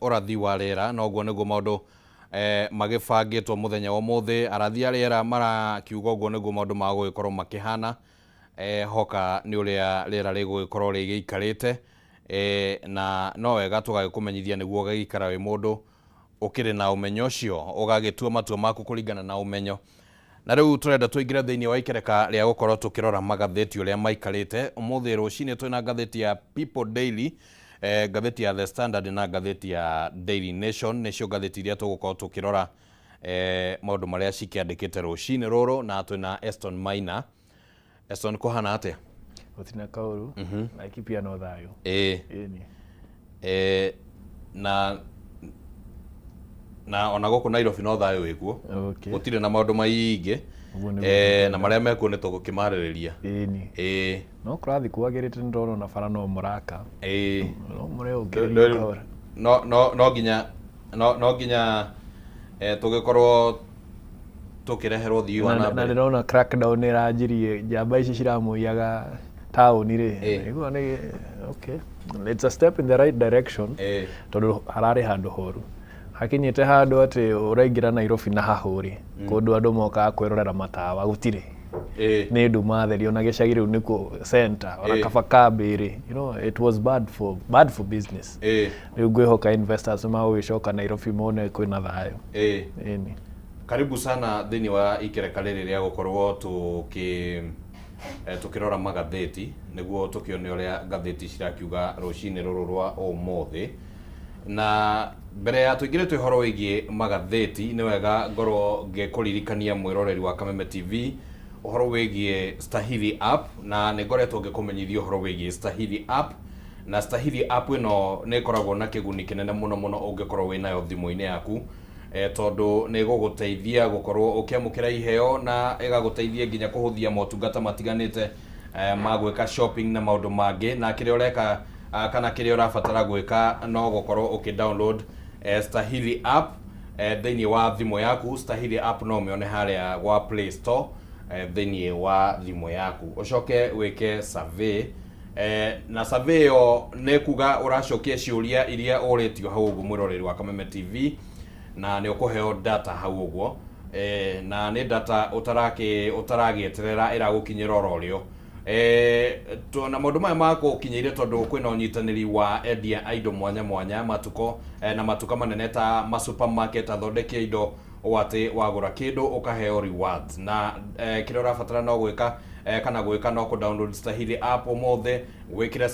ũrathi wa rĩera noguo nĩguo maũndũ magĩbangĩtwo mũthenya wa ũmũthĩ. Arathi a rĩera marakiuga ũguo nĩguo maũndũ magũgĩkorwo makĩhana hoka nĩ ũrĩa rĩera rĩgũgĩkorwo rĩgĩikarĩte, na no wega tũgagĩkũmenyithia nĩguo ũgagĩikara wĩ mũndũ ũkĩrĩ na ũmenyo ũcio, ũgagĩtua matua maku kũringana na ũmenyo. Na rĩu tũrenda tũingĩre thĩinĩ wa ikereka rĩa gũkorwo tũkĩrora magathĩti ũrĩa maikarĩte. Ũmũthĩ rũcinĩ twĩna ngathĩti ya People Daily, ngathĩti ya The Standard na ngathĩti ya Daily Nation, nĩcio ngathĩti iria tũgũkorwo tũkĩrora maũndũ marĩa cikĩandĩkĩte rũcinĩ rũrũ, na twĩna Eston Maina. Eston, kũhana atĩa? Gũtirĩ kaũru, na ikipia no thayũ. Na ona gũkũ Nairobi no thayũ wĩkuo, gũtirĩ na maũndũ maingĩ, na marĩa mekuo nĩ tũgũkĩmarĩrĩria. No kũrathi kwagĩrĩte ndĩrona na bara no mũraka. No nginya tũgĩkorwo tũkĩreherwo thii wa na mbere. Na ndĩrona crackdown ĩranjirie, njamba ici ciramũiyaga taũni rĩ. It's a step in the right direction, tondũ hararĩ handũ horu. Hakinyĩte handũ atĩ ũraingĩra Nairobi na hahũri, kũndũ andũ mokaga kwĩrorera matawa gũtirĩ. Nĩ nduma therio na gĩcagi rĩu nĩkuo center, ona Kabakambĩ rĩ. You know, it was bad for business. Rĩu ngwĩhoka investors magũgĩcoka Nairobi mone kwĩna thayũ. Karibu sana thĩinĩ wa ikereka rĩrĩ rĩa gũkorwo tũkĩrora magathĩti, nĩguo tũkĩone ũrĩa ngathĩti cirakiuga rũcinĩ rũrũ rwa ũmũthĩ. Na mbere ya tũingĩre ũhoro wĩgiĩ magathĩti, nĩ wega ngorwo ngĩkũririkania mwĩroreri wa Kameme TV ũhoro wĩgiĩ Stahili app, na nĩ ngoretwo ngĩkũmenyithia ũhoro wĩgiĩ Stahili app. Na Stahili app ĩno nĩ ĩkoragwo na kĩguni kĩnene mũno ũngĩkorwo wĩnayo thimũ-inĩ yaku, tondũ nĩ ĩgũgũteithia gũkorwo ũkĩamũkĩra iheo na ĩgagũteithia nginya kũhũthia motungata matiganĩte ma gwĩka shopping na maũndũ mangĩ. Na kĩrĩa ũreka kana kĩrĩa ũrabatara gwĩka no gũkorwo ũkĩ-download Stahili app thĩinĩ wa thimũ yaku. Stahili app no ũmĩone harĩa gwa Play Store thĩinĩ wa thimũ yaku. Ũcoke wĩke survey, na survey ĩyo nĩ kuga ũracokia ciũria iria ũrĩtio hau ũguo mwĩroreri wa Kameme TV, na nĩ ũkũheo data hau ũguo, na nĩ data ũtaragĩeterera ĩragũkinyĩra oro rĩo. Na maũndũ maya magũkinyĩire tondũ kwĩna ũnyitanĩri wa endia a indo mwanya mwanya, matuko na matuka manene ta ma supermarket athondekia indo atĩ wagũra kĩndũ ũkaheo rewards. Na kĩrĩa ũrabatara no gwĩka kana gwĩka no kũ-download Stahili app ũmũthĩ, gwĩkĩra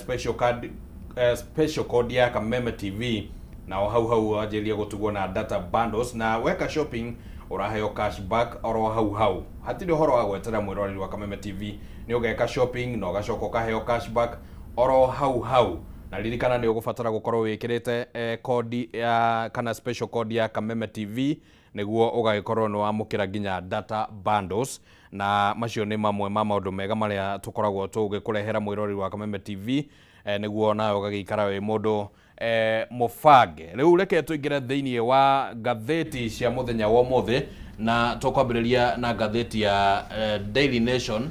special code ya Kameme TV, na hau wanjĩrĩria gũtugwo na data bundles, na weka shopping ũraheo cashback oro hau. Hatirĩ ũhoro wa gwetera mwĩroreri wa Kameme TV, nĩ ũgeka shopping na ũgacoka ũkaheo cashback oro hau. Na ririkana nĩ ũgũbatara gũkorwo wĩkĩrĩte code ya kana special code ya Kameme TV, nĩguo ũgagĩkorwo nĩ wamũkĩra nginya data bundles. Na macio nĩ mamwe ma maũndũ mega marĩa tũkoragwo tũgĩkũrehera mwĩroreri wa Kameme TV, nĩguo nawe ũgagĩikara wĩ mũndũ mũbange. Rĩu reke tũingĩre thĩinĩ wa ngathĩti cia mũthenya wa ũmũthĩ, na tũkwambĩrĩria na ngathĩti ya Daily Nation.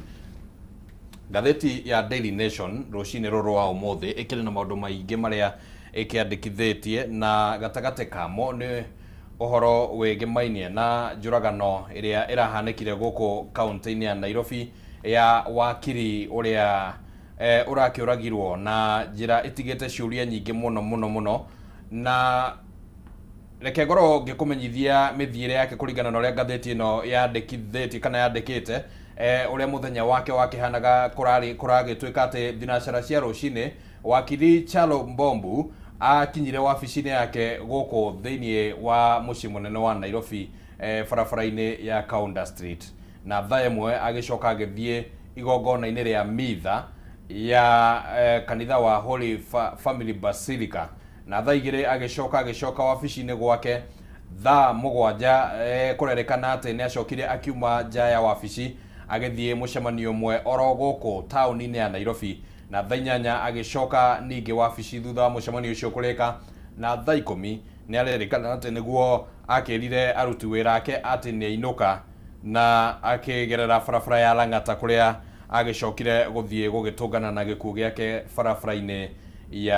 Ngathĩti ya Daily Nation rũcinĩ rũrũ wa ũmũthĩ ĩkĩrĩ na maũndũ maingĩ marĩa ĩkĩandĩkithĩtie, na gatagatĩ kamo nĩ ũhoro wĩgĩmainie na njũragano ĩrĩa ĩrahanĩkire gũkũ kaunti-inĩ ya Nairobi ya wakiri ũrĩa ũrakĩũragirwo na njĩra ĩtigĩte ciũria nyingĩ mũno. Na reke ngorwo ngĩkũmenyithia mĩthiĩre yake kũringana na ũrĩa ngathĩti ĩno yandĩkithĩtie kana yandĩkĩte, ũrĩa mũthenya wake wakĩhanaga kũragĩtuĩka atĩ thinacara cia rũcinĩ wakiri Chalo Mbombu akinyire wabici-inĩ yake gũkũ thĩinĩ wa mũciĩ mũnene wa Nairobi, barabara-inĩ ya Kaunda Street, na thaa ĩmwe agĩcoka agĩthiĩ igongona-inĩ rĩa mitha ya kanitha wa Holy Family Basilica, na thaa igĩrĩ agĩcoka wabici-inĩ gwake. Thaa mũgwanja kũrerĩkana atĩ nĩ acokire akiuma nja ya wabici agĩthiĩ mũcemanio ũmwe oro gũkũ taũni-inĩ ya Nairobi, na thaa inyanya agĩcoka ningĩ wabici thutha wa mũcemanio ũcio kũrĩka, na thaa 10 nĩ arerĩkana atĩ nĩguo akĩrire aruti wĩra ake atĩ nĩ ainũka na akĩgerera barabara ya Lang'ata kũrĩa agĩcokire gũthiĩ gũgĩtũngana na gĩkuũ gĩake barabara-inĩ ya